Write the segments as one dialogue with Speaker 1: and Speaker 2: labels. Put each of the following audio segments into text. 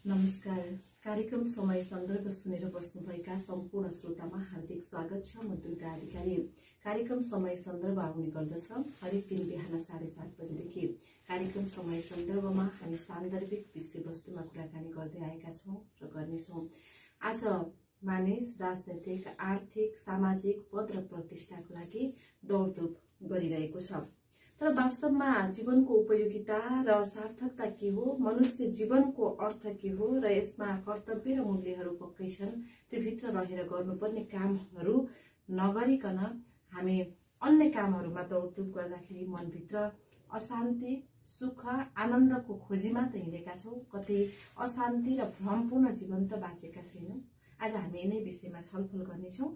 Speaker 1: नमस्कार। कार्यक्रम समय सन्दर्भ सुनेर बस्नुभएका सम्पूर्ण श्रोतामा हार्दिक स्वागत छ। म दुर्गा अधिकारी। कार्यक्रम समय सन्दर्भ आउने गर्दछ हरेक दिन बिहान 7:30 बजेदेखि। कार्यक्रम समय सन्दर्भमा हामी सान्दर्भिक विषयवस्तुमा कुराकानी गर्दै आएका छौं र गर्नेछौं। आज मानिस राजनैतिक, आर्थिक, सामाजिक पद र प्रतिष्ठाको लागि दौडधुप गरिरहेको छ। तर वास्तवमा जीवनको उपयोगिता र सार्थकता के हो, मनुष्य जीवनको अर्थ के हो र यसमा कर्तव्य र मूल्यहरू पक्कै छन्। त्यो भित्र रहेर गर्नुपर्ने कामहरू नगरिकन हामी अन्य कामहरूमा दौडधुप गर्दाखेरि मनभित्र अशान्ति, सुख, आनन्दको खोजीमा त हिँडेका छौं, कतै अशान्ति र भ्रमपूर्ण जीवन त बाँचेका छैनौं। आज हामी यिनै विषयमा छलफल गर्नेछौं।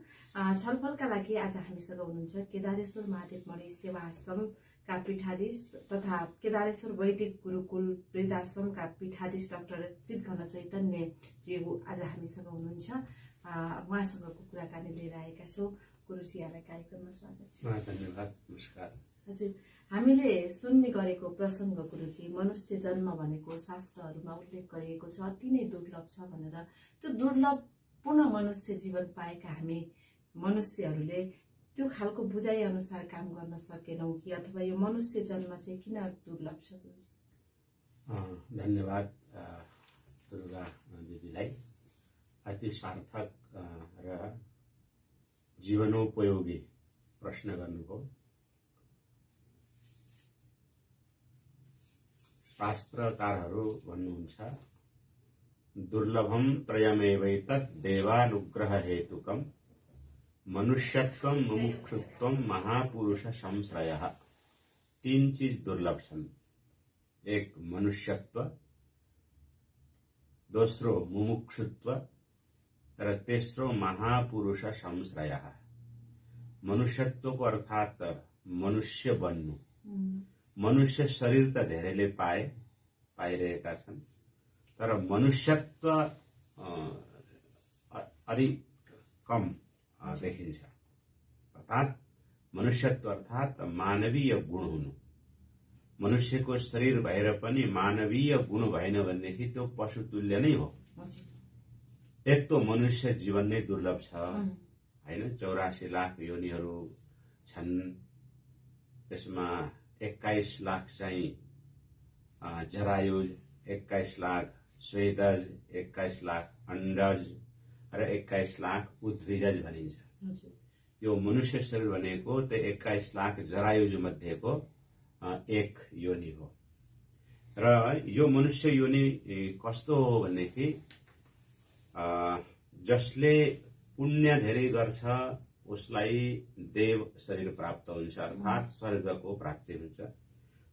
Speaker 1: छलफलका लागि आज हामीसँग हुनुहुन्छ केदारेश्वर महादेव मणि सेवा आश्रम का पीठाधीश तथा केदारेश्वर वैदिक गुरुकुल वृद्धाश्रमका पीठाधीश डाक्टर चितघन चैतन्य जी आज हामीसँग हुनुहुन्छ। उहाँसँगको कुराकानी लिएर आएका छौं। गुरुजी, यहाँलाई कार्यक्रममा स्वागत छ।
Speaker 2: धन्यवाद। नमस्कार।
Speaker 1: हजुर, हामीले सुन्ने गरेको प्रसंग गुरुजी, मनुष्य जन्म भनेको शास्त्रहरूमा उल्लेख गरिएको छ अति नै दुर्लभ छ भनेर। त्यो दुर्लभपूर्ण मनुष्य जीवन पाएका हामी मनुष्यहरूले त्यो खालको बुझाइ अनुसार काम गर्न सकेनौं कि, अथवा यो मनुष्य जन्म चाहिँ किन दुर्लभ छ गुरुजी?
Speaker 2: धन्यवाद दुर्गा दिदीलाई। अति सार्थक र जीवनोपयोगी प्रश्न गर्नुभयो। शास्त्रकारहरू भन्नुहुन्छ, दुर्लभम त्रयमेवैतत् देवानुग्रह हेतुकम् मनुष्यत्वम, मुमुक्षुत्वम, महापुरुष संश्रयः। 3 चीज दुर्लभ छन्। एक मनुष्यत्व, दोस्रो मुमुक्षुत्व र तेस्रो महापुरुष संश्रयः। मनुष्यत्वको अर्थात मनुष्य बन्नु। मनुष्य शरीर त धेरैले पाइरहेका छन्, तर मनुष्यत्व अलिक कम देखिन्छ। अर्थात मनुष्यत्व अर्थात मानवीय गुण हुनु। मनुष्यको शरीर भएर पनि मानवीय गुण भएन भनेदेखि त्यो पशुतुल्य नै हो। एक तो मनुष्य जीवन नै दुर्लभ छ हैन। 84 लाख योनिहरू छन्। त्यसमा 21 लाख चाहिँ जरायुज, 21 लाख स्वेदज, 21 लाख अंडज र 21 लाख उद्भिजज भनिन्छ। यो मनुष्य शरीर भनेको त 21 लाख जरायुज मध्येको एक योनि हो। र यो मनुष्य योनि कस्तो हो भनेदेखि जसले पुण्य धेरै गर्छ उसलाई देव शरीर प्राप्त हुन्छ, अर्थात स्वर्गको प्राप्ति हुन्छ।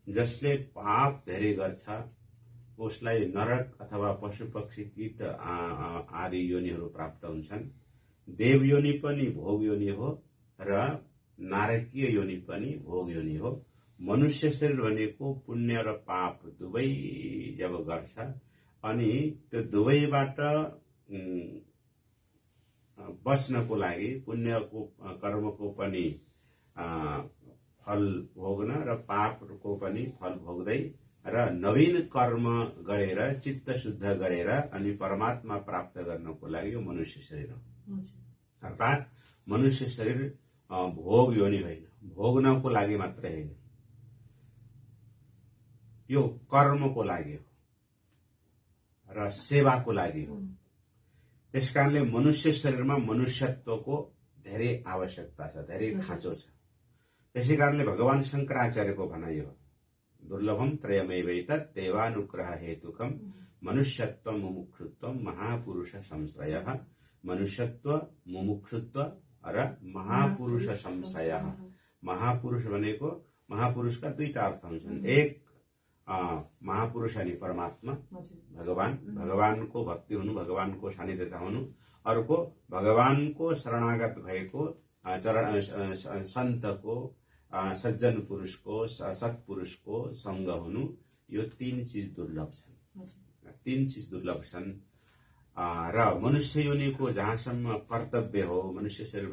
Speaker 2: जसले पाप धेरै गर्छ उसलाई नरक अथवा पशु पक्षी कीट आदि योनिहरू प्राप्त हुन्छन्। देव योनि पनि भोग योनि हो र नारकीय योनि पनि भोग योनि हो। मनुष्य शरीर भनेको पुण्य र पाप दुवै जब गर्छ अनि त्यो दुवैबाट बच्नको लागि पुण्यको कर्मको पनि फल भोग्न र पापको पनि फल भोग्दै र नवीन कर्म गरेर चित्त शुद्ध गरेर अनि परमात्मा प्राप्त गर्नको लागि यो मनुष्य शरीर हो। अर्थात मनुष्य शरीर भोग योनि होइन, भोग्नको लागि मात्रै होइन, यो कर्मको लागि हो र सेवाको लागि हो। त्यसकारणले मनुष्य शरीरमा मनुष्यत्वको धेरै आवश्यकता छ, धेरै खाँचो छ। त्यसै कारणले भगवान शंकराचार्यको भनाइ हो, दुर्लभम त्रयमेवैतत् देवानुग्रह हेतुकम् मनुष्यत्व, मुमुक्षुत्व, महापुरुष संश्रयः। मनुष्यत्व, मुमुक्षुत्व र महापुरुष संश्रयः। महापुरुष भनेको महापुरुषका दुईटा अर्थ हुन्छन्। एक महापुरुष अनि परमात्मा भगवानको भक्ति हुनु, भगवानको सानिध्यता हुनु। अर्को भगवानको शरणागत भएको सन्तको, सज्जन पुरुषको, सत्पुरुषको संग हुनु। यो 3 चीज दुर्लभ छन्। 3 चीज दुर्लभ छन्। र मनुष्य योनिको जहाँसम्म कर्तव्य हो, मनुष्य शरीर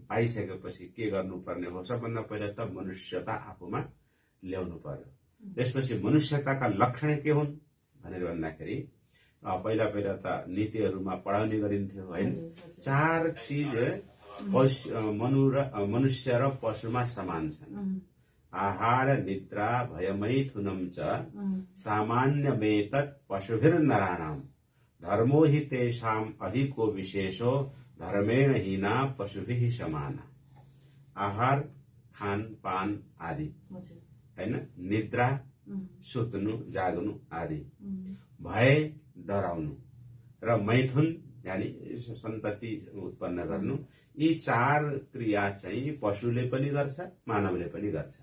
Speaker 2: पाइसकेपछि के गर्नुपर्ने हो, सबभन्दा पहिला त मनुष्यता आफूमा ल्याउनु पर्यो। त्यसपछि मनुष्यताका लक्षण के हुन् भनेर भन्दाखेरि पहिला पहिला त नीतिहरूमा पढाउने गरिन्थ्यो हैन। चार चिज मनुष्य र पशुमा समान छन्। आहार निद्रा भयमैथुनम च सामान्यमेतत् पशुभिर्नराणाम् धर्मो हि तेषाम् अधिको विशेषो धर्मेण हीना पशुभिः समाना। आहार खान पान आदि हैन, निद्रा सुत्नु जाग्नु आदि, भय डराउनु र मैथुन यानी सन्तति उत्पन्न गर्नु, यी चार क्रिया चाहिँ पशुले पनि गर्छ मानवले पनि गर्छ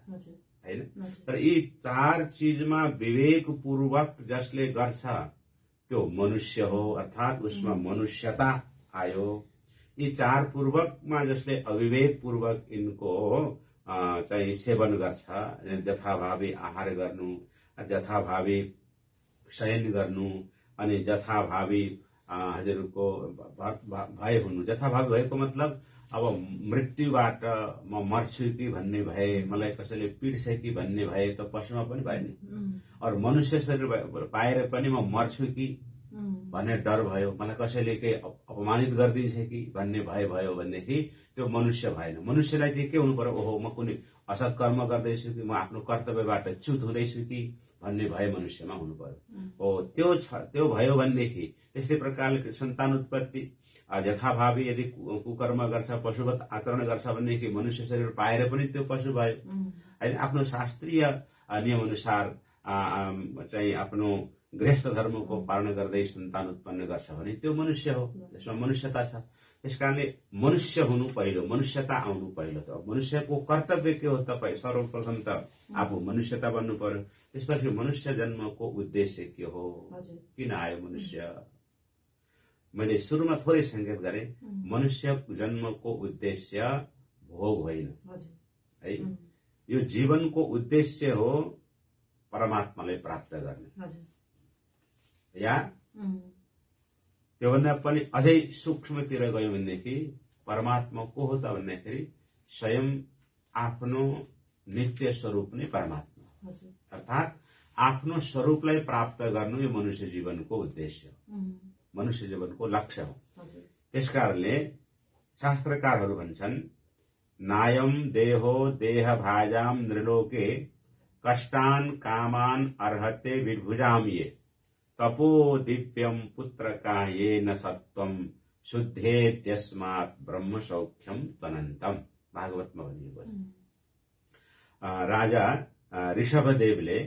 Speaker 2: हैन। तर यी चार चीजमा विवेक पूर्वक जसले गर्छ त्यो मनुष्य हो, अर्थात उसमा मनुष्यता आयो। यी चार पूर्वकमा जसले अविवेक पूर्वक इनको चाहिँ सेवन गर्छ, जथाभावी आहार गर्नु, जथाभावी शयन गर्नु अनि जथाभावी हजुरको भय हुनु। जथाभावी भएको मतलब अब मृत्युबाट म मर्छु कि भन्ने भए, मलाई कसैले पिट्छ कि भन्ने भए त पशुमा पनि भए नि। और मनुष्य शरीर पाएर पनि म मर्छु कि भन्ने डर भयो, मलाई कसैले केही अपमानित गरिदिन्छ कि भन्ने भय भयो भनेदेखि त्यो मनुष्य भएन। मनुष्यलाई चाहिँ के हुनु पर्यो, ओहो म कुनै असत् कर्म गर्दैछु कि म आफ्नो कर्तव्यबाट च्युत हुँदैछु कि भन्ने भय मनुष्यमा हुनु पर्यो। हो त्यो भयो भनेदेखि त्यस्तै प्रकारले सन्तान उत्पत्ति यथाभावी यदि कुकर्म गर्छ, पशुवत आचरण गर्छ भनेदेखि मनुष्य शरीर पाएर पनि त्यो पशु भयो हैन। आफ्नो शास्त्रीय नियम अनुसार चाहिँ आफ्नो गृहस्थ धर्मको पालन गर्दै सन्तान उत्पन्न गर्छ भने त्यो मनुष्य हो, त्यसमा मनुष्यता छ। त्यसकारणले मनुष्य हुनु पहिलो, मनुष्यता आउनु पहिलो। त मनुष्यको कर्तव्य के हो त सर्वप्रथम त आफू मनुष्यता बन्नु पर्यो। त्यसपछि मनुष्य जन्मको उद्देश्य के हो, किन आयो मनुष्य। मैले सुरुमा थोरै संकेत गरे, मनुष्य जन्मको उद्देश्य भोग होइन है। यो जीवनको उद्देश्य हो परमात्मालाई प्राप्त गर्ने, या त्योभन्दा पनि अझै सूक्ष्मतिर गयौं भनेदेखि परमात्मा को हो त भन्दाखेरि स्वयं आफ्नो नित्य स्वरूप नै परमात्मा, अर्थात आफ्नो स्वरूपलाई प्राप्त गर्नु यो मनुष्य जीवनको उद्देश्य हो, मनुष्य जीवनको लक्ष्य हो। त्यसकारणले शास्त्रकारहरू भन्छन्, नायम देहो देह भाजाम नृलोके कष्टान कामान अर्हते विभुजाम ये तपो दिव्यम पुत्र का ये न सत्वम शुद्धेत्यस्मात् ब्रह्म सौख्यम तनन्तम। भागवतमा भनिएको छ। राजा ऋषभदेवले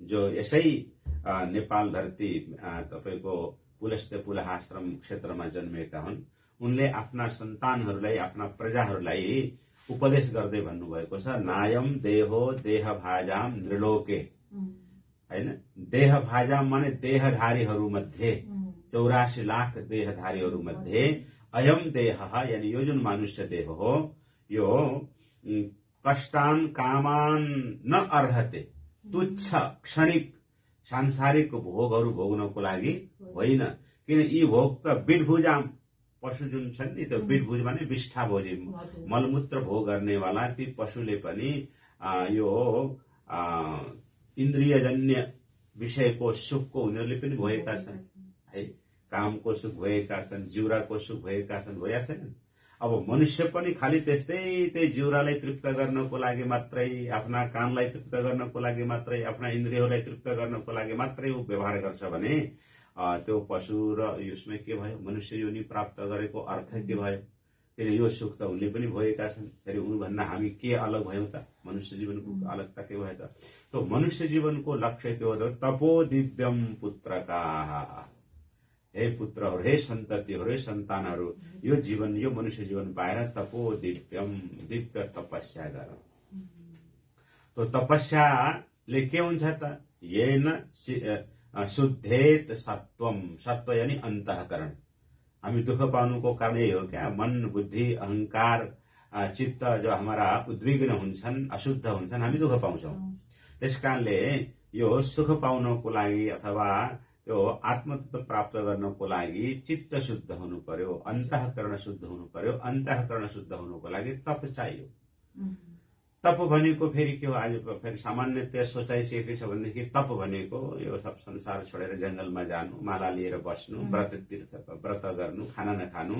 Speaker 2: जो यसै नेपाल धरती तपाईको पुलस्त्य पुलहाश्रम क्षेत्रमा जन्मेका हुन्, उनले आफ्ना सन्तानहरूलाई आफ्ना प्रजाहरूलाई उपदेश गर्दै भन्नुभएको छ, नायम देहो देह भाजाम नृलोके हैन। देह भाजाम माने देहधारीहरू मध्ये 84 लाख देहधारीहरू मध्ये अयम देह यानी यो जुन मनुष्य देह हो यो कष्टान कामान न अर्हते, तुच्छ क्षणिक सांसारिक भोगहरू भोग्नको लागि होइन। किन यी भोग त बिटभुजाम पशु जुन छन् नि, त्यो बिटभुज माने विष्ठा भोजी मलमूत्र भोग गर्नेवाला ती पशुले पनि यो इन्द्रियजन्य विषयको सुखको उनीहरूले पनि भोगेका छन् है। कामको सुख भोगेका छन्, जिउराको सुख भोगेका छन्, भोगेका छैनन्। अब मनुष्य पनि खालि त्यही जिउरालाई तृप्त गर्नको लागि मात्रै, आफ्ना कानलाई तृप्त गर्नको लागि मात्रै, आफ्ना इन्द्रियहरूलाई तृप्त गर्नको लागि मात्रै ऊ व्यवहार गर्छ भने त्यो पशु र यसमा के भयो, मनुष्य योनि प्राप्त गरेको अर्थ के भयो। किन यो सुख त उनले पनि भोगेका छन्, फेरि उनभन्दा हामी के अलग भयौं त, मनुष्य जीवनको अलगता के भयो त। तो मनुष्य जीवनको लक्ष्य के हो त, तपो दिव्यम पुत्रका, हे पुत्रहरू, हे सन्ततिहरू, हे सन्तानहरू, यो जीवन यो मनुष्य जीवन पाएर तपो दिव्यम दिव्य तपस्या गर। तो तपस्याले के हुन्छ त, येन शुद्धेत सत्वम, सत्व यानी अन्तःकरण। हामी दुःख पाउनुको कारण यही हो क्या, मन बुद्धि अहंकार चित्त जो हमारा उद्विग्न हुन्छन्, अशुद्ध हुन्छन्, हामी दुःख पाउँछौं। त्यसकारणले यो सुख पाउनको लागि अथवा त्यो आत्मतत्व प्राप्त गर्नको लागि चित्त शुद्ध हुनु पर्यो, अन्तःकरण शुद्ध हुनु पर्यो। अन्तःकरण शुद्ध हुनुको लागि तप चाहियो। तप भनेको फेरि के हो, आज फेरि सामान्यतया सोचाइसकेको छ भनेदेखि तप भनेको यो सब संसार छोडेर जंगलमा जानु, माला लिएर बस्नु, व्रत गर्नु, खाना नखानु,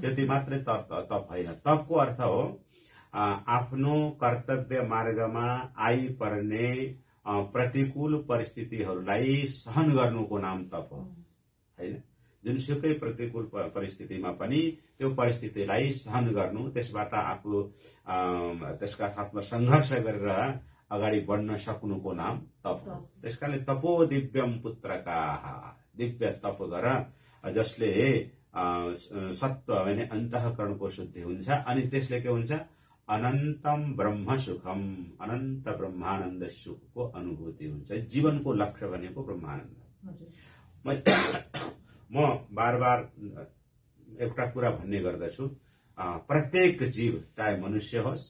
Speaker 2: त्यति मात्रै तप होइन। तपको अर्थ हो आफ्नो कर्तव्य मार्गमा आइपर्ने प्रतिकूल परिस्थितिहरूलाई सहन गर्नुको नाम तप हो, हैन। जुनसुकै प्रतिकूल परिस्थितिमा पनि त्यो परिस्थितिलाई सहन गर्नु, त्यसबाट आफू त्यसका साथमा संघर्ष गरेर अगाडि बढ्न सक्नुको नाम तप हो। त्यसकारणले तपो दिव्यम पुत्रका, दिव्य तप गर जसले सत्व भने अन्तःकरणको शुद्धि हुन्छ, अनि त्यसले के हुन्छ, अनन्तम ब्रह्म सुखम, अनन्त ब्रह्मानन्द सुखको अनुभूति हुन्छ। जीवनको लक्ष्य भनेको ब्रह्मानन्द। म बार बार एउटा कुरा भन्ने गर्दछु, प्रत्येक जीव, चाहे मनुष्य होस्,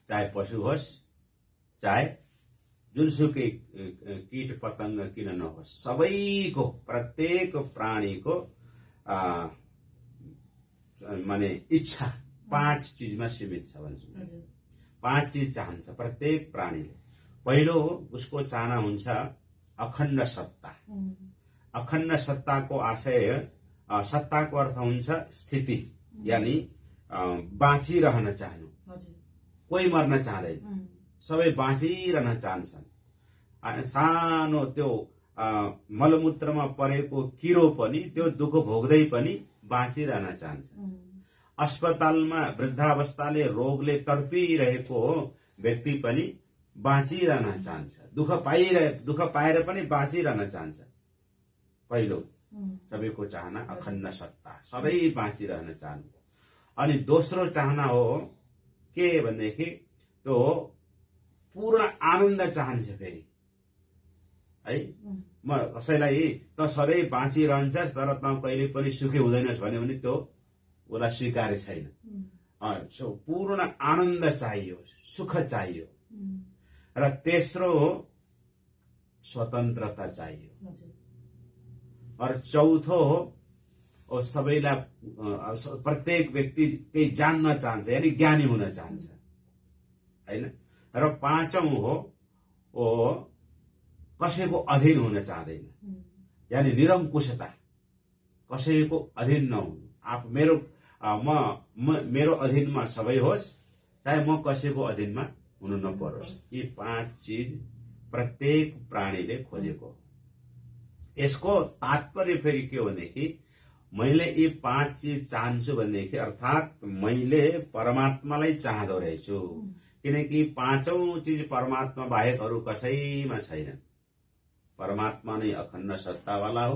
Speaker 2: चाहे पशु होस्, चाहे जुनसुकै कीट पतंग किन नहोस्, सबैको, प्रत्येक प्राणीको माने इच्छा 5 चीजमा सीमित छ भन्छु। 5 चीज चाहन्छ प्रत्येक प्राणीले। पहिलो उसको चाहना हुन्छ अखण्ड सत्ता। अखण्ड सत्ताको आशय, सत्ताको अर्थ हुन्छ स्थिति, यानी बाँचिरहन चाहनु। कोही मर्न चाहँदैन, सबै बाँचिरहन चाहन्छन्। सानो त्यो मलमूत्रमा परेको किरो पनि त्यो दुःख भोग्दै पनि बाँचिरहन चाहन्छ। अस्पतालमा वृद्धावस्थाले रोगले तडपिरहेको व्यक्ति पनि बाँचिरहन चाहन्छ, दुःख पाएर पनि बाँचिरहन चाहन्छ। पहिलो सबैको चाहना अखण्ड सत्ता, सधैँ बाँचिरहन चाहनु। अनि दोस्रो चाहना हो के भनेदेखि त्यो पूर्ण आनन्द चाहन्छ फेरि, है। म कसैलाई त सधैँ बाँचिरहन्छस् तर त कहिले पनि सुखी हुँदैनस् भन्यो भने त्यो उसलाई स्वीकार्य छैन। पूर्ण आनन्द चाहियो, सुख चाहियो। र तेस्रो स्वतन्त्रता चाहियो। और चौथो हो सबैलाई, प्रत्येक व्यक्ति केही जान्न चाहन्छ, यानी ज्ञानी हुन चाहन्छ, हैन। र पाँचौं हो कसैको अधीन हुन चाहदैन, यानी निरङ्कुशता, कसैको अधीन नहुनु। मेरो अधीनमा सबै होस्, चाहे म कसैको अधीनमा हुनु नपरोस्। यी 5 चीज प्रत्येक प्राणीले खोजेको। यसको तात्पर्य फेरि के हो भनेदेखि मैले यी 5 चीज चाहन्छु भनेदेखि अर्थात् मैले परमात्मालाई चाहँदो रहेछु, किनकि 5औं चीज परमात्मा बाहेक अरू कसैमा छैन। परमात्मा नै अखण्ड सत्तावाला हो,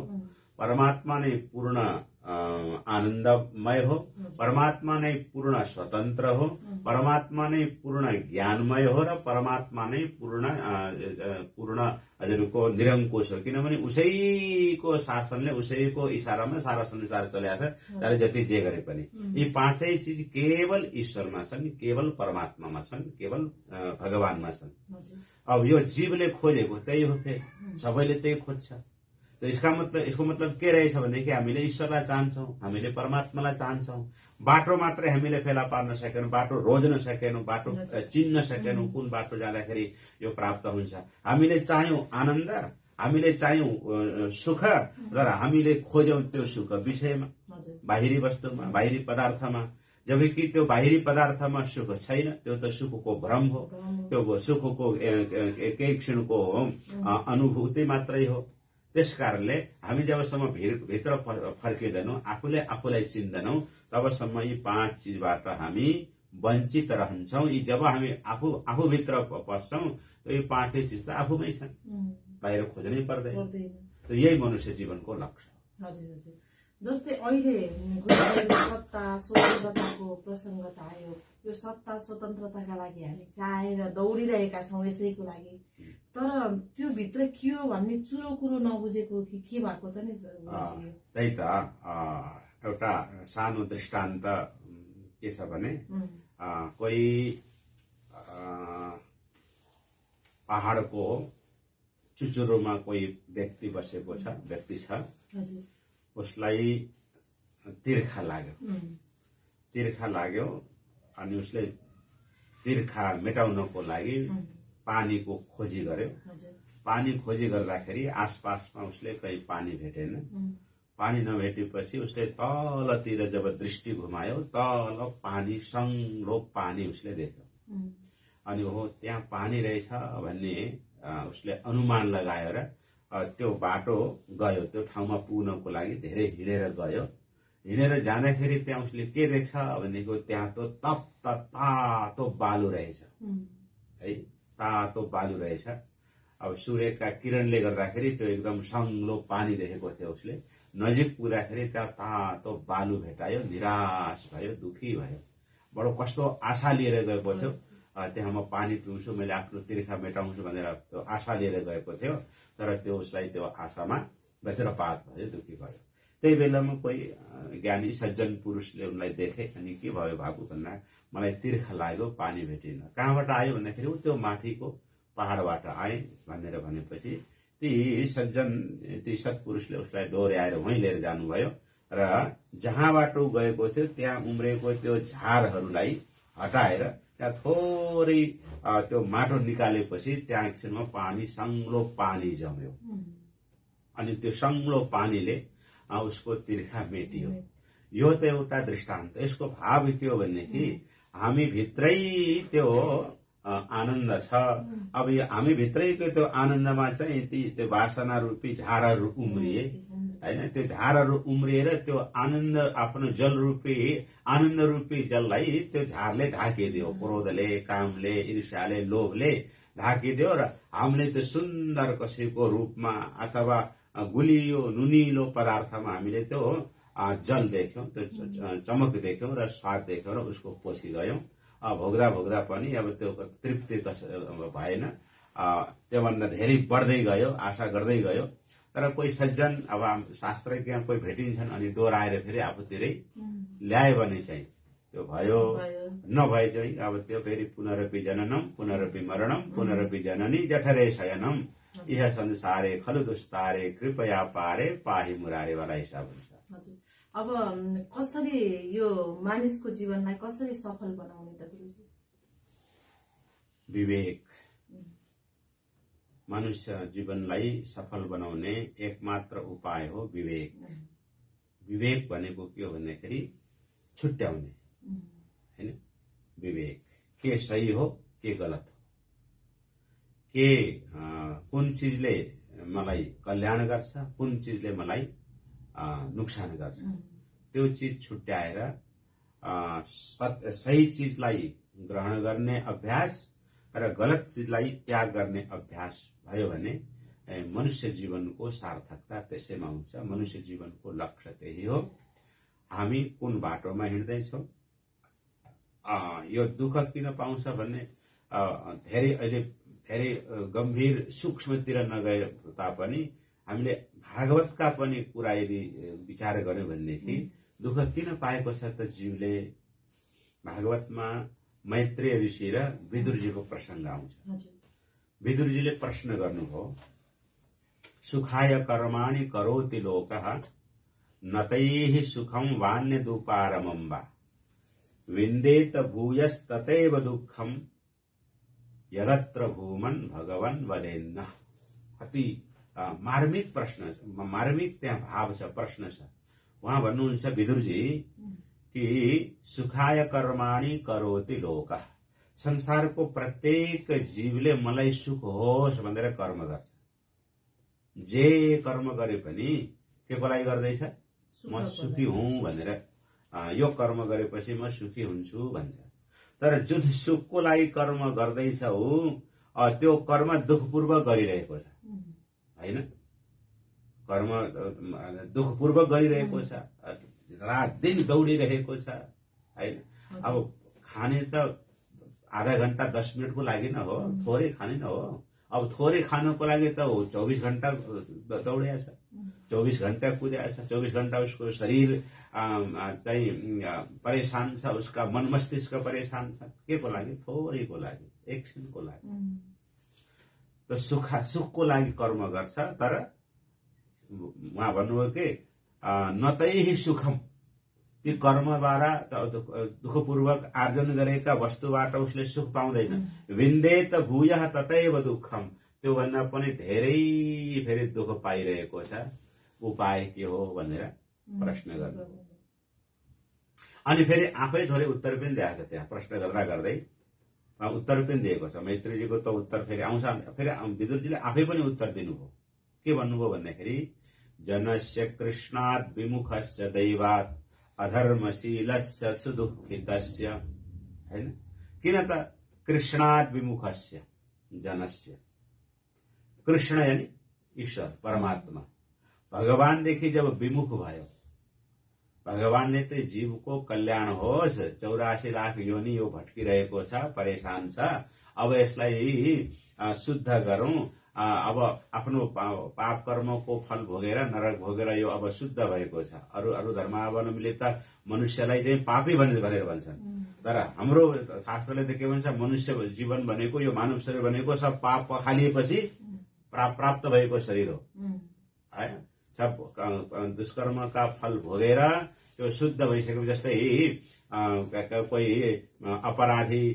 Speaker 2: परमात्मा नै पूर्ण आनन्दमय हो, परमात्मा नै पूर्ण स्वतन्त्र हो, परमात्मा नै पूर्ण ज्ञानमय हो, र परमात्मा नै पूर्ण हजुरको निरङ्कुश हो। किनभने उसैको शासनले, उसैको इशारामा सारा संसार चलेको छ, तर जति जे गरे पनि। यी 5 चीज केवल ईश्वरमा छन्, केवल परमात्मामा छन्, केवल भगवानमा छन्। अब यो जीवले खोजेको त्यही हो, फेरि सबैले त्यही खोज्छ। तो यसको मतलब के रहेछ भनेदेखि हामीले ईश्वरलाई चाहन्छौं, हामीले परमात्मालाई चाहन्छौं। बाटो मात्रै हामीले फेला पार्न सकेनौं, बाटो रोज्न सकेनौं, बाटो चिन्न सकेनौं, कुन बाटो जाँदाखेरि यो प्राप्त हुन्छ। हामीले चाह्यौं आनन्द, हामीले चाह्यौं सुख, तर हामीले खोज्यौं त्यो सुख विषयमा, बाहिरी वस्तुमा, बाहिरी पदार्थमा। जबकि त्यो बाहिरी पदार्थमा सुख छैन, त्यो त सुखको भ्रम हो, त्यो सुखको एकै क्षणको अनुभूति मात्रै हो। त्यसकारणले हामी जबसम्म भित्र फर्किँदैनौं, आफूले आफूलाई चिन्दैनौं, तबसम्म यी 5 चीजबाट हामी वञ्चित रहन्छौं। यी जब हामी आफूभित्र पस्छौं, यो 5 चीज त आफूमै छन्, बाहिर खोज्नै पर्दैन। यही मनुष्य जीवनको लक्ष्य।
Speaker 1: हजुर हजुर। जस्तै अहिले सत्ता स्वतन्त्रताको प्रसङ्ग त आयो, यो सत्ता स्वतन्त्रताका लागि हामी चाहेर दौडिरहेका छौँ यसैको लागि, तर त्यो भित्र के हो भन्ने चुरो कुरो नबुझेको कि के भएको त नि।
Speaker 2: त्यही त एउटा सानो दृष्टान्त के छ भने कोही पहाडको चुचुरोमा कोही व्यक्ति बसेको छ, व्यक्ति छ, उसलाई तिर्खा लाग्यो अनि उसले तिर्खा मेटाउनको लागि पानीको खोजी गर्यो। पानी खोजी गर्दाखेरि आसपासमा उसले कहीँ पानी भेटेन। पानी नभेटेपछि उसले तलतिर जब दृष्टि घुमायो, तल पानी, सङ्लो पानी उसले देख्यो। अनि हो त्यहाँ पानी रहेछ भन्ने उसले अनुमान लगाएर त्यो बाटो गयो। त्यो ठाउँमा पुग्नको लागि धेरै हिँडेर गयो। हिँडेर जाँदाखेरि त्यहाँ उसले के देख्छ भनेको त्यहाँ त तप्त तातो बालु रहेछ है, तातो बालु रहेछ। अब सूर्यका किरणले गर्दाखेरि त्यो एकदम सङ्लो पानी देखेको थियो। उसले नजिक पुग्दाखेरि त्यहाँ तातो बालु भेटायो। निराश भयो, दुखी भयो। बडो कस्तो आशा लिएर गएको थियो। त्यहाँ म पानी पिउँछु, मैले आफ्नो तिर्खा मेटाउँछु भनेर त्यो आशा लिएर गएको थियो। तर त्यो उसलाई त्यो आशामा वज्रपात भयो, दुखी भयो। त्यही बेलामा कोही ज्ञानी सज्जन पुरुषले उनलाई देखे। अनि के भयो बाबु भन्दा, मलाई तिर्खा लाग्यो, पानी भेटिन। कहाँबाट आयो भन्दाखेरि त्यो माथिको पहाडबाट आए भनेर भनेपछि ती सत्पुरुषले उसलाई डोर्याएर वहीँ लिएर जानुभयो र जहाँबाट गएको थियो त्यहाँ उम्रेको त्यो झारहरूलाई हटाएर त्यहाँ थोरै त्यो माटो निकालेपछि त्यहाँ एकछिनमा पानी, सङ्लो पानी जम्यो। अनि त्यो सङ्लो पानीले उसको तिर्खा मेटियो। यो त एउटा दृष्टान्त। यसको भाव के हो भनेदेखि हामी भित्रै त्यो आनन्द छ। अब यो हामी भित्रैको त्यो आनन्दमा चाहिँ त्यो वासना रूपी झारहरू उम्रिए हैन। त्यो झारहरू उम्रिएर त्यो आनन्द, आफ्नो जल रूपी आनन्द रूपी जललाई त्यो झारले ढाकिदियो। क्रोधले, कामले, ईर्ष्याले, लोभले ढाकिदियो र हामीले त्यो सुन्दर कसैको रूपमा अथवा गुलियो नुनिलो पदार्थमा हामीले त्यो जल देख्यौं, त्यो चमक देख्यौं र स्वाद देख्यौं र उसको पछि गयौं। भोग्दा भोग्दा पनि अब त्यो तृप्ति भएन। त्योभन्दा धेरै बढ्दै गयो, आशा गर्दै गयो। तर कोही सज्जन, अब शास्त्रज्ञ कोही भेटिन्छन् अनि डोराएर फेरि आफूतिरै ल्यायो भने चाहिँ त्यो भयो। नभए चाहिँ अब त्यो फेरि पुनरपि जननम पुनरपि मरणम पुनरपि जननी जठरे शयनम इह संसारे खलु दुस्तारे कृपया पारे पाही मुरारे वाला हिसाब हुन्छ।
Speaker 1: अब कसरी यो मानिसको जीवनलाई कसरी सफल बनाउने त गुरुजी?
Speaker 2: विवेक। मनुष्य जीवनलाई सफल बनाउने एकमात्र उपाय हो विवेक। विवेक भनेको के हो भन्दाखेरि छुट्याउने हैन। विवेक के सही हो, के गलत हो, के कुन चिजले मलाई कल्याण गर्छ, कुन चिजले मलाई नुकसान गर्छ, त्यो चिज छुट्याएर सही चिजलाई ग्रहण गर्ने अभ्यास र गलत चिजलाई त्याग गर्ने अभ्यास भयो भने मनुष्य जीवनको सार्थकता त्यसैमा हुन्छ। मनुष्य जीवनको लक्ष्य त्यही हो। हामी कुन बाटोमा हिँड्दैछौँ, यो दुःख किन पाउँछ भन्ने धेरै गम्भीर सूक्ष्मतिर नगए तापनि हामीले भागवतका पनि कुरा यदि विचार गर्यो भनेदेखि दुःख किन पाएको छ त जीवले? भागवतमा मैत्रेय ऋषि र विदुरजीको प्रसंग आउँछ। विदुरजीले प्रश्न गर्नुभयो, सुखाय कर्माणि करोति लोकः नतैः सुखम वान्य दुपारमं वा विन्देत भूयस्ततैव दुःखम यदत्र भूमन भगवन् वदेन्न। अति मार्मिक प्रश्न, मार्मिक त्यहाँ भाव छ, प्रश्न छ। उहाँ भन्नुहुन्छ विदुरजी कि सुखाय कर्माणि करोति लोकः, संसारको प्रत्येक जीवले मलाई सुख होस् भनेर कर्म गर्छ। जे कर्म गरे पनि के को लागि गर्दैछ? म सुखी हुँ भनेर। यो कर्म गरेपछि म सुखी हुन्छु भन्छ। तर जुन सुखको लागि कर्म गर्दैछौ त्यो कर्म दुःखपूर्वक गरिरहेको छ हैन। कर्म दुःखपूर्वक गरिरहेको छ, रात दिन दौडिरहेको छ हैन। अब खाने त आधा घण्टा 10 मिनटको लागि न हो, थोरै खाने न हो। अब थोरै खानको लागि त 24 घण्टा दौडिया छ, 24 घण्टा कुद्या छ, 24 घण्टा उसको शरीर चाहिँ परेशान छ, उसका मन मस्तिष्क परेशान छ। के को लागि? थोरैको लागि, एकछिनको लागि। त सुखको लागि कर्म गर्छ। तर उहाँ भन्नुभयो कि नतैहि सुखम, ती कर्मद्वारा दुःखपूर्वक आर्जन गरेका वस्तुबाट उसले सुख पाउँदैन। विन्देत भूयः ततैव दुःखम, त्योभन्दा पनि धेरै फेरि दुःख पाइरहेको छ, उपाय के हो भनेर प्रश्न गर्नु। अनि फेरि आफै थोरै उत्तर पनि दिएको छ, त्यहाँ प्रश्न गर्दा गर्दै उत्तर पनि दिएको छ। मैत्रेयजीको त उत्तर फेरि आउँछ, फेरि विदुरजीले आफै पनि उत्तर दिनुभयो। के भन्नुभयो भन्दाखेरि जनस्य कृष्णात् विमुखस्य दैवात् अधर्मशीलस्य सुदुःखितस्य, हैन? किन त कृष्णात् विमुखस्य जनस्य, कृष्ण यानी ईश्वर परमात्मा भगवानदेखि जब विमुख भयो, भगवानले त जीवको कल्याण होस्, 84 लाख योनि यो भट्किरहेको छ, परेशान छ, अब यसलाई शुद्ध गरौं, अब आफ्नो पाप कर्मको फल भोगेर नरक भोगेर यो अब शुद्ध भएको छ। अरू धर्मावलम्बीले त मनुष्यलाई चाहिँ पापी भनेर भन्छन्, तर हाम्रो शास्त्रले त के भन्छ, मनुष्य जीवन भनेको, यो मानव शरीर भनेको सब पाप पखालिएपछि प्राप्त भएको शरीर हो, है? सब दुष्कर्मका फल भोगेर त्यो शुद्ध भइसकेपछि, जस्तै कोही अपराधी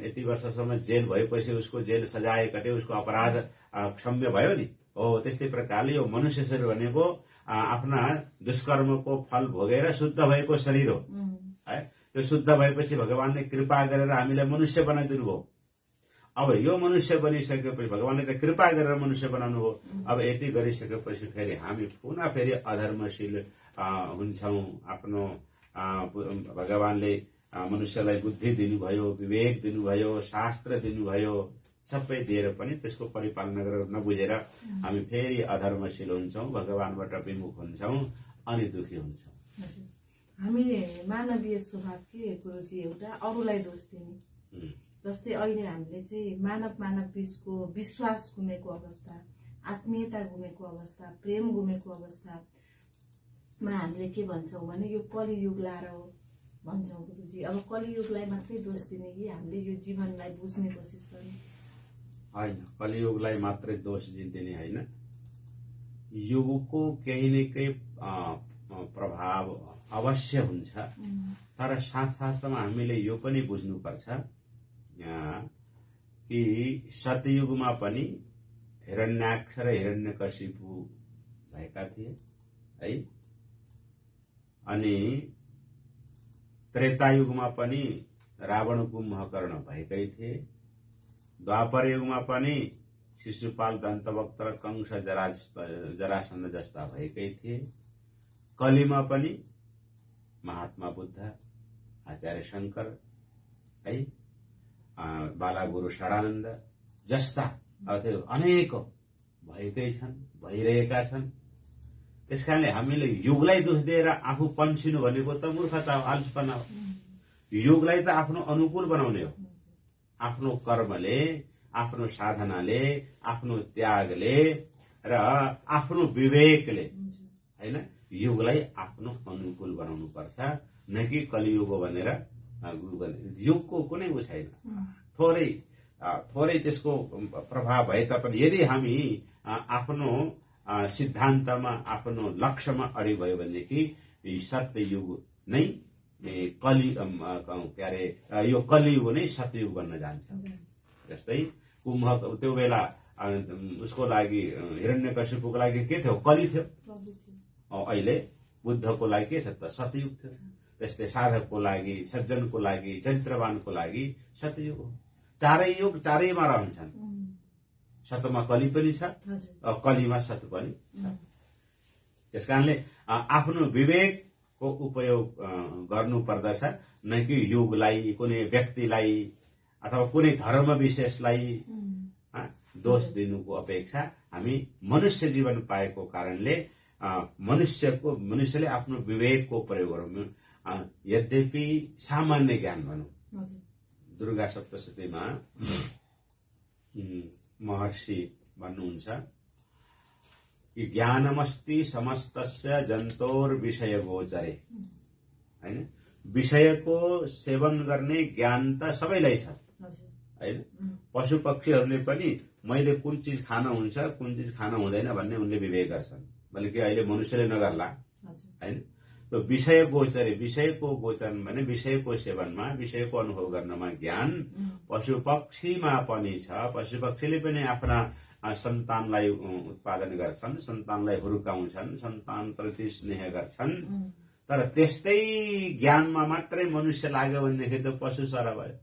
Speaker 2: यति वर्षसम्म जेल भएपछि उसको जेल सजाय कटे, उसको अपराध क्षम्य भयो नि, हो त्यस्तै प्रकारले यो मनुष्य शरीर भनेको आफ्ना दुष्कर्मको फल भोगेर शुद्ध भएको शरीर हो, है? त्यो शुद्ध भएपछि भगवानले कृपा गरेर हामीलाई मनुष्य बनाइदिनु भयो। अब यो मनुष्य बनिसकेपछि भगवानले त कृपा गरेर मनुष्य बनाउनु हो। अब यति गरिसकेपछि फेरि हामी पुनः फेरि अधर्मशील हुन्छौं। आफ्नो भगवानले मनुष्यलाई बुद्धि दिनुभयो, विवेक दिनुभयो, शास्त्र दिनुभयो, सबै दिएर पनि त्यसको परिपालना गरेर नबुझेर हामी फेरि अधर्मशील हुन्छौं, भगवानबाट विमुख हुन्छौं अनि दुखी हुन्छौं।
Speaker 1: हामी मानवीय स्वभाव के गुरुजी, एउटा अरूलाई दोष दिने, जस्तै अहिले हामीले चाहिँ मानव बीचको विश्वास गुमेको अवस्था, आत्मीयता गुमेको अवस्था, प्रेम गुमेको अवस्थामा हामीले के भन्छौं भने यो कलियुग लाएर हो भन्छौं गुरुजी। अब कलियुगलाई मात्रै दोष दिने कि हामीले यो जीवनलाई बुझ्ने कोसिस गर्ने?
Speaker 2: होइन, कलियुगलाई मात्रै दोष दिने होइन, युगको केही न केही प्रभाव अवश्य हुन्छ, तर साथसाथमा हामीले यो पनि बुझ्नुपर्छ कि सतयुगमा पनि हिरण्याक्ष र हिरण्यकशिपु भएका थिए, है? अनि त्रेतायुगमा पनि रावण कुम्भकर्ण भएकै थिए, द्वापर युगमा पनि शिशुपाल, दन्तवक्त र कंस जरासन्ध जस्ता भएकै थिए, कलिमा पनि महात्मा बुद्ध, आचार्य शंकर, है, बालागुरु षडानन्द जस्ता अनेक भएकै छन्, भइरहेका छन्। त्यसकारणले हामीले युगलाई दोष दिएर आफू पन्छिनु भनेको त मूर्खता हो, आलसपना हो। युगलाई त आफ्नो अनुकूल बनाउने हो, आफ्नो कर्मले, आफ्नो साधनाले, आफ्नो त्यागले र आफ्नो विवेकले, हैन? युगलाई आफ्नो अनुकूल बनाउनु पर्छ, न कि कलियुग भनेर युगको कुनै उ छैन। थोरै त्यसको प्रभाव भए तापनि यदि हामी आफ्नो सिद्धान्तमा, आफ्नो लक्ष्यमा अडिग भयो भनेदेखि सत्ययुग नै यो कलियुग नै सत्ययुग बन्न जान्छ। जस्तै कुम्भ त्यो बेला उसको लागि, हिरण्यकशिपुको लागि के थियो? कलि थियो। अहिले बुद्धको लागि के छ त? सतयुग थियो। त्यस्तै साधकको लागि, सज्जनको लागि, चरित्रवानको लागि सतयुग हो। चारै युग चारैमा रहन्छन्। सतमा कलि पनि छ, कलिमा सत पनि छ। त्यसकारणले आफ्नो विवेकको उपयोग गर्नु पर्दछ, न कि युगलाई, कुनै व्यक्तिलाई अथवा कुनै धर्म विशेषलाई दोष दिनुको अपेक्षा हामी मनुष्य जीवन पाएको कारणले मनुष्यले आफ्नो विवेकको प्रयोग गरौँ। यद्यपि सामान्य ज्ञान भनौँ, दुर्गा सप्तशतीमा महर्षि भन्नुहुन्छ कि ज्ञानमस्ति समस्तस्य जन्तोर विषय गोचरे, हैन? विषयको सेवन गर्ने ज्ञान त सबैलाई छ, हैन? पशु पक्षीहरूले पनि मैले कुन चीज खान हुन्छ, कुन चीज खान हुँदैन भन्ने उनले विवेक गर्छन्, बल्कि अहिले मनुष्यले नगर्ला, हैन? त्यो विषय गोचरे, विषयको गोचर भने विषयको सेवनमा, विषयको अनुभव गर्नमा ज्ञान पशु पक्षीमा पनि छ। पशु पक्षीले पनि आफ्ना सन्तानलाई उत्पादन गर्छन्, सन्तानलाई हुर्काउँछन्, सन्तान प्रति स्नेह गर्छन्। तर त्यस्तै ज्ञानमा मात्रै मनुष्य लाग्यो भनेदेखि त पशु सर भयो।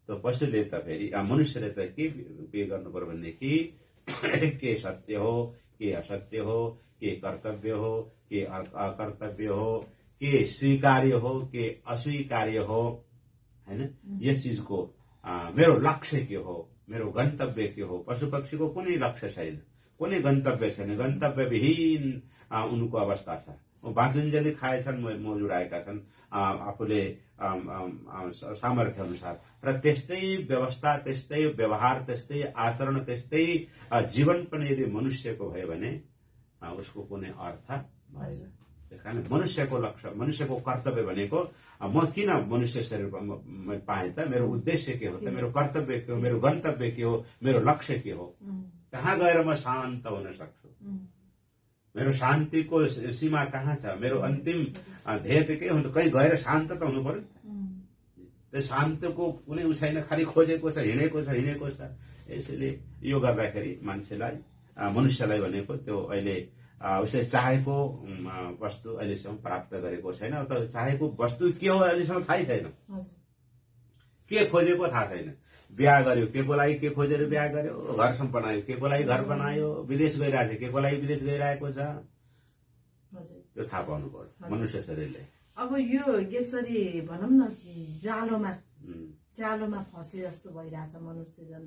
Speaker 2: त्यो पशुले त फेरि मनुष्यले त के गर्नु पर्यो भनेदेखि के सत्य हो, के असत्य हो, के कर्तव्य हो, के अकर्तव्य हो, के स्वीकार्य हो, के अस्वीकार्य हो, हैन, यस चिजको मेरो लक्ष्य के हो, मेरो गन्तव्य के हो। पशु पक्षीको कुनै लक्ष्य छैन, कुनै गन्तव्य छैन, गन्तव्यविहीन उनको अवस्था छ। बाँचुन्जेली खाएछन्, मौज उडाएका छन् आफूले सामर्थ्य अनुसार। र त्यस्तै व्यवस्था, त्यस्तै व्यवहार, त्यस्तै आचरण, त्यस्तै जीवन पनि यदि मनुष्यको भयो भने उसको कुनै अर्थ भएन। त्यस कारण मनुष्यको लक्ष्य, मनुष्यको कर्तव्य भनेको म किन मनुष्य शरीर पाएँ त, मेरो उद्देश्य के हो त, मेरो कर्तव्य के हो, मेरो गन्तव्य के हो, मेरो लक्ष्य के हो, कहाँ गएर म शान्त हुन सक्छु, मेरो शान्तिको सीमा कहाँ छ, मेरो अन्तिम ध्येय त के हो त, कहीँ गएर शान्त त हुनु पर्यो। त्यो शान्तको कुनै उ छैन, खालि खोजेको छ, हिँडेको छ। यसैले यो गर्दाखेरि मान्छेलाई, मनुष्यलाई भनेको त्यो अहिले उसले चाहेको वस्तु अहिलेसम्म प्राप्त गरेको छैन। त चाहेको वस्तु के हो अहिलेसम्म थाहै छैन, के खोजेको थाहा छैन। बिहा गर्यो केको लागि, के खोजेर बिहा गर्यो, घर बनायो केको लागि घर बनायो, विदेश गइरहेको छ केको लागि विदेश गइरहेको छ, त्यो थाहा पाउनु पर्यो मनुष्य शरीरले।
Speaker 1: अब यो यसरी भनौँ न जालोमा फसे जस्तो भइरहेछ मनुष्य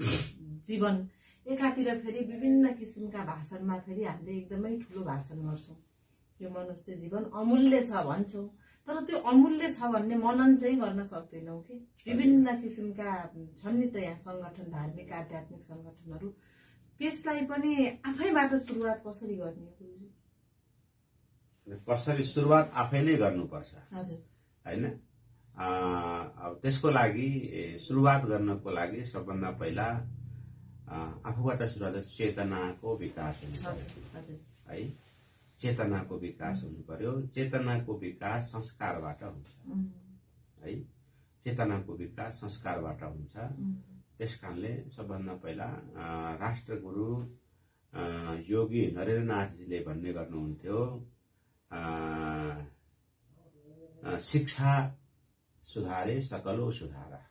Speaker 1: जीवन। एकातिर फेरि विभिन्न किसिमका भाषणमा फेरि हामीले एकदमै ठुलो भाषण गर्छौँ, यो मनुष्य जीवन अमूल्य छ भन्छौँ, तर त्यो अमूल्य छ भन्ने मनन चाहिँ गर्न सक्दैनौँ कि। विभिन्न किसिमका छन् नि त यहाँ संगठन, धार्मिक आध्यात्मिक संगठनहरू, त्यसलाई पनि आफैबाट सुरुवात कसरी गर्ने गुरुजी?
Speaker 2: कसरी सुरुवात आफै नै गर्नुपर्छ हैन। अब त्यसको लागि सुरुवात गर्नको लागि सबभन्दा पहिला आफूबाट सुरुवात, चेतनाको विकास हुनु पर्यो है। चेतनाको विकास हुनु पर्यो। चेतनाको विकास संस्कारबाट हुन्छ है। चेतनाको विकास संस्कारबाट हुन्छ। त्यसकारणले सबभन्दा पहिला राष्ट्रगुरु योगी नरेन्द्रनाथजीले भन्ने गर्नुहुन्थ्यो, शिक्षा सुधारे सकलो सुधारा।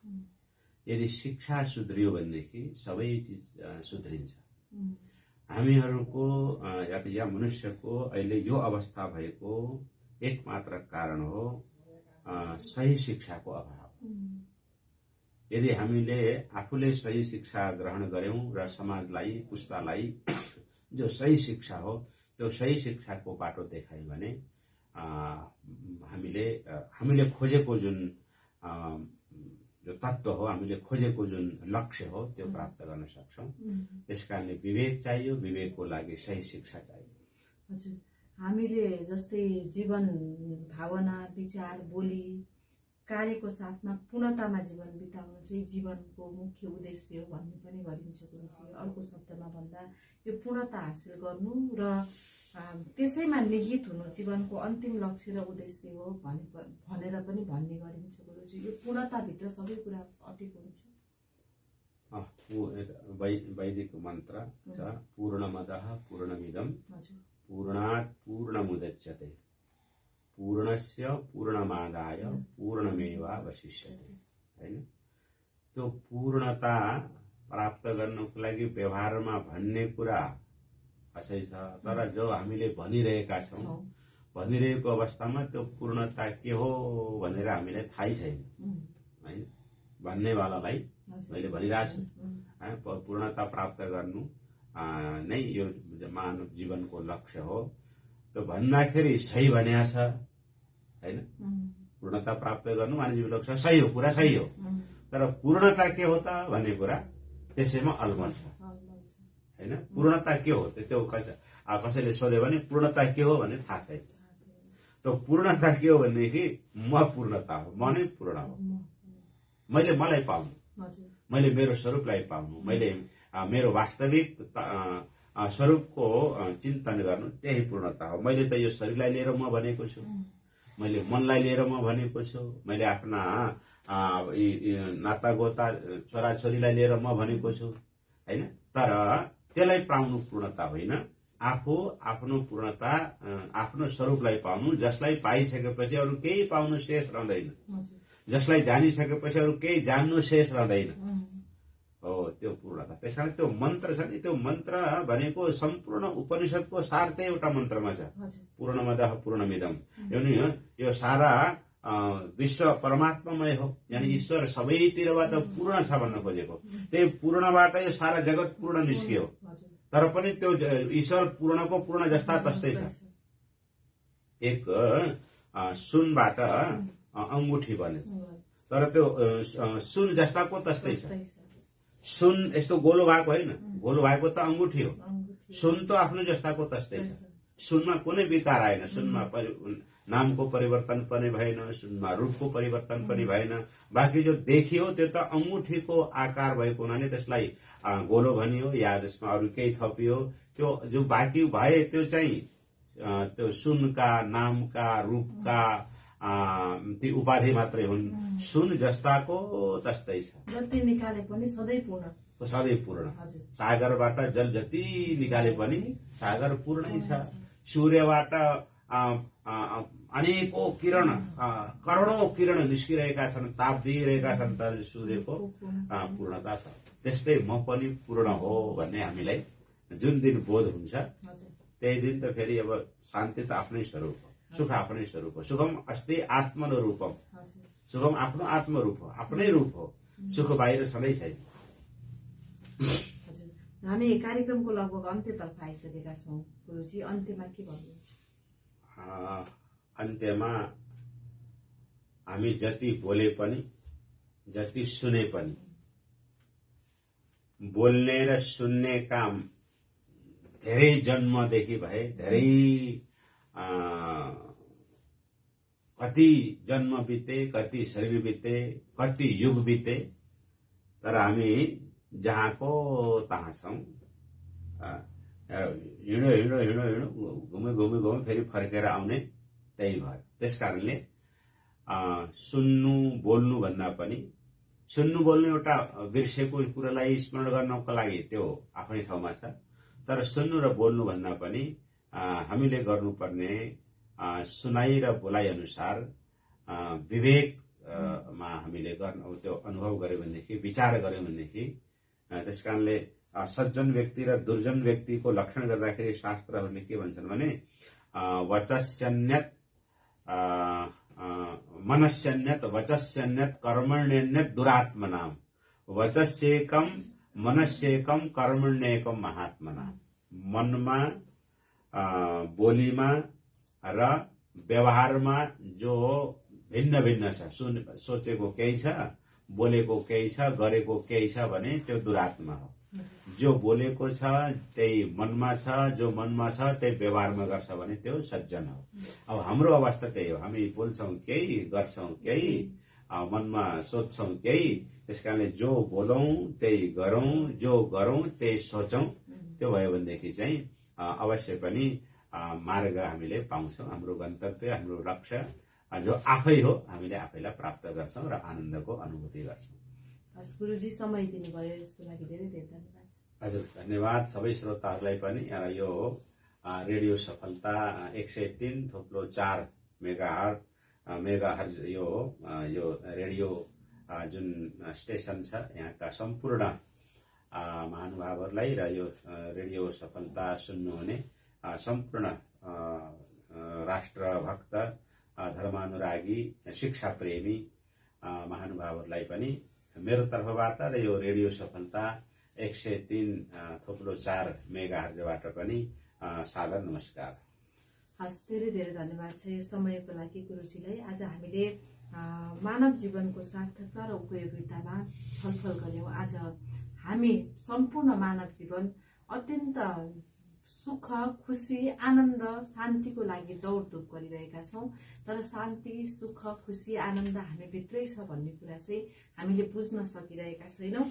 Speaker 2: यदि शिक्षा सुध्रियो भनेदेखि सबै चिज सुध्रिन्छ। हामीहरूको या मनुष्यको अहिले यो अवस्था भएको एकमात्र कारण हो सही शिक्षाको अभाव। यदि हामीले आफूले सही शिक्षा ग्रहण गर्यौं र समाजलाई, पुस्तालाई जो सही शिक्षा हो त्यो सही शिक्षाको बाटो देखायौं भने हामीले खोजेको जुन जो तत्व हो, हामीले खोजेको जुन लक्ष्य हो त्यो प्राप्त गर्न सक्छौं। त्यसकारणले विवेक चाहियो, विवेकको लागि सही शिक्षा चाहियो।
Speaker 1: हजुर, हामीले जस्तै जीवन भावना, विचार, बोली, कार्यको साथमा पूर्णतामा जीवन बिताउनु चाहिँ जीवनको मुख्य उद्देश्य हो भन्ने पनि गरिन्छ गुरुजी। अर्को शब्दमा भन्दा यो पूर्णता हासिल गर्नु र त्यसैमा निहित हुनु जीवनको अन्तिम लक्ष्य र उद्देश्य हो भनेर पनि भन्ने गरिन्छ गुरुजी। यो पूर्णताभित्र सबै कुरा अटेको हुन्छ।
Speaker 2: वैदिक मन्त्र छ, पूर्णमदः पूर्णमिदं पूर्णात् पूर्णमुदच्यते पूर्णस्य पूर्णमादाय पूर्णमेवावशिष्यते हैन। त्यो पूर्णता प्राप्त गर्नको लागि व्यवहारमा भन्ने कुरा असै छ, तर जो हामीले भनिरहेका छौं, भनिरहेको अवस्थामा त्यो पूर्णता के हो भनेर हामीलाई थाहै छैन है। भन्नेवालालाई मैले भनिरहेको छु, पूर्णता प्राप्त गर्नु नै यो मानव जीवनको लक्ष्य हो। त्यो भन्दाखेरि सही भनेको छ हैन। पूर्णता प्राप्त गर्नु मानव जीवन लक्ष्य सही हो, कुरा सही हो, तर पूर्णता के हो त भन्ने कुरा त्यसैमा अलमल छ हैन। पूर्णता के हो त्यो कसैले सोध्यो भने पूर्णता के हो भन्ने थाहा छैन। त्यो पूर्णता के हो भनेदेखि म पूर्णता हो, म नै पूर्ण हो। मैले मलाई पाउनु, मैले मेरो स्वरूपलाई पाउनु, मैले मेरो वास्तविक स्वरूपको चिन्तन गर्नु, त्यही पूर्णता हो। मैले त यो शरीरलाई लिएर म बनेको छु, मैले मनलाई लिएर म भनेको छु, मैले आफ्ना नातागोता छोराछोरीलाई लिएर म भनेको छु हैन। तर त्यसलाई पाउनु पूर्णता होइन, आफू आफ्नो पूर्णता आफ्नो स्वरूपलाई पाउनु, जसलाई पाइसकेपछि अरू केही पाउनु शेष रहँदैन, जसलाई जानिसकेपछि अरू केही जान्नु शेष रहँदैन, हो त्यो पूर्णता। त्यसकारण त्यो मन्त्र छ नि, त्यो मन्त्र भनेको सम्पूर्ण उपनिषदको सार त्यही एउटा मन्त्रमा छ, पूर्णमदः पूर्णमिदम्। यो सारा विश्व परमात्मामय हो, यानी ईश्वर सबैतिरबाट पूर्ण छ भन्न खोजेको। त्यही पूर्णबाट यो सारा जगत पूर्ण निस्कियो, तर पनि त्यो ईश्वर पूर्णको पूर्ण जस्ता तस्तै छ। एक सुनबाट अंगुठी बन्यो, तर त्यो सुन जस्ताको तस्तै छ। सुन यस्तो गोलो भएको होइन, गोलो भएको त अंगुठी हो, सुन त आफ्नो जस्ताको तस्तै छ। सुनमा कुनै विकार आएन, सुनमा नामको परिवर्तन पनि भएन, सुनमा रूपको परिवर्तन पनि भएन। बाँकी जो देखियो त्यो त अंगुठीको आकार भएको हुनाले त्यसलाई गोलो भनियो या त्यसमा अरू केही थपियो। त्यो जो बाँकी भए त्यो चाहिँ त्यो सुनका नामका रूपका ती उपाधि मात्रै हुन्। सुन जस्ताको तस्तै छ,
Speaker 1: जति निकाले पनि सधैँ पूर्ण,
Speaker 2: सधैँ पूर्ण। सागरबाट जल जति निकाले पनि सागर पूर्णै छ। सूर्यबाट अनेकौं किरण करोडौं किरण निस्किरहेका छन्, ताप दिइरहेका छन्, तर सूर्यको पूर्णता छ। त्यस्तै म पनि पूर्ण हो भन्ने हामीलाई जुन दिन बोध हुन्छ त्यही दिन त फेरि अब शान्ति त आफ्नै स्वरूप हो, सुख आफ्नै स्वरूप हो। सुखम अस्ति आत्मनो रूपम, सुखम आफ्नो आत्मरूप हो, आफ्नै रूप हो, सुख बाहिर छँदै छैन।
Speaker 1: हामी कार्यक्रमको लगभग अन्त्यतर्फ आइसकेका छौँ गुरुजी, अन्त्यमा के भन्नुहुन्छ?
Speaker 2: अन्त्यमा हामी जति बोले पनि जति सुने पनि, बोल्ने र सुन्ने काम धेरै जन्मदेखि भए, धेरै कति जन्म बिते, कति शरीर बिते, कति युग बिते, तर हामी जहाँको तहाँ छौं। हिँडो हिँडो हिँडो हिँडो घुमे फेरि फर्केर आउने त्यही भयो। त्यसकारणले सुन्नु बोल्नु भन्दा पनि, सुन्नु बोल्नु एउटा बिर्सेको कुरालाई स्मरण गर्नको लागि त्यो आफ्नै ठाउँमा छ, तर सुन्नु र बोल्नु भन्दा पनि हामीले गर्नुपर्ने सुनाई र बोलाइ अनुसार विवेकमा हामीले गर्नु, त्यो अनुभव गर्यो भनेदेखि, विचार गर्यो भनेदेखि, त्यसकारणले सज्जन व्यक्ति र दुर्जन व्यक्तिको लक्षण गर्दाखेरि शास्त्रहरूले के भन्छन् भने वचस्यन्यत मनस्यन्यत वचस्यन्यत कर्मण्यन्यत दुरात्मनाम, वचस्येकम मनस्येकम कर्मण्येकम महात्मनाम। मनमा, बोलीमा र व्यवहारमा जो भिन्न भिन्न छ, सोचेको केही छ, बोलेको केही छ, गरेको केही छ भने त्यो दुरात्मा हो। जो बोलेको छ त्यही मनमा छ, जो मनमा छ त्यही व्यवहारमा गर्छ भने त्यो सज्जन हो। अब हाम्रो अवस्था त्यही हो, हामी बोल्छौं केही, गर्छौं केही, मनमा सोच्छौं केही। त्यसकारणले जो बोलौं त्यही गरौं, जो गरौं त्यही सोचौं, त्यो भयो भनेदेखि चाहिँ अवश्य पनि मार्ग हामीले पाउँछौं। हाम्रो गन्तव्य, हाम्रो लक्ष्य जो आफै हो, हामीले आफैलाई प्राप्त गर्छौं र आनन्दको अनुभूति गर्छौं।
Speaker 1: गुरुजी, समय दिनुभयो यसको लागि धेरै धेरै धन्यवाद।
Speaker 2: हजुर, धन्यवाद सबै श्रोताहरूलाई पनि। यो रेडियो सफलता 103.4 मेगाहर्ज यो रेडियो जुन स्टेशन छ, यहाँका सम्पूर्ण महानुभावहरूलाई र यो रेडियो सफलता सुन्नुहुने सम्पूर्ण राष्ट्रभक्त, धर्मानुरागी, शिक्षा प्रेमी महानुभावहरूलाई पनि मेरो तर्फबाट र यो रेडियो सफलता 103.4 मेगाहर्जबाट पनि सादर नमस्कार।
Speaker 1: हस्, धेरै धेरै धन्यवाद छ यो समयको लागि गुरुजीलाई। आज हामीले मानव जीवनको सार्थकता र उपयोगितामा छलफल गर्यौं। आज हामी सम्पूर्ण मानव जीवन अत्यन्त सुख, खुशी, आनन्द, शान्तिको लागि दौडधुप गरिरहेका छौँ। तर शान्ति, सुख, खुशी, आनन्द हामी भित्रै छ भन्ने कुरा चाहिँ हामीले बुझ्न सकिरहेका छैनौँ।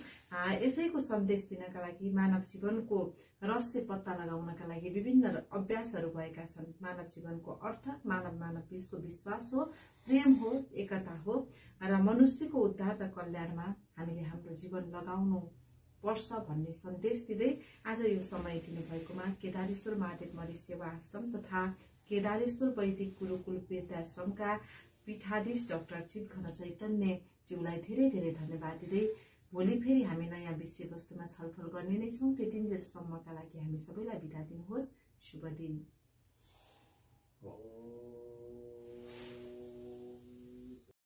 Speaker 1: यसैको सन्देश दिनका लागि मानव जीवनको रहस्य पत्ता लगाउनका लागि विभिन्न अभ्यासहरू भएका छन्। मानव जीवनको अर्थ मानव बीचको विश्वास हो, प्रेम हो, एकता हो र मनुष्यको उद्धार र कल्याणमा हामीले हाम्रो जीवन लगाउनु पर्छ भन्ने सन्देश दिँदै आज यो समय दिनुभएकोमा केदारेश्वर महादेव मरी सेवा आश्रम तथा केदारेश्वर वैदिक गुरुकुल वृद्धाश्रमका पीठाधीश डाक्टर चित घन चैतन्य ज्यूलाई धेरै धेरै धन्यवाद दिँदै भोलि फेरि हामी नयाँ विषयवस्तुमा छलफल गर्ने नै छौँ। त्यतिन्जेलसम्मका लागि हामी सबैलाई बिदा दिनुहोस्। शुभ दिन।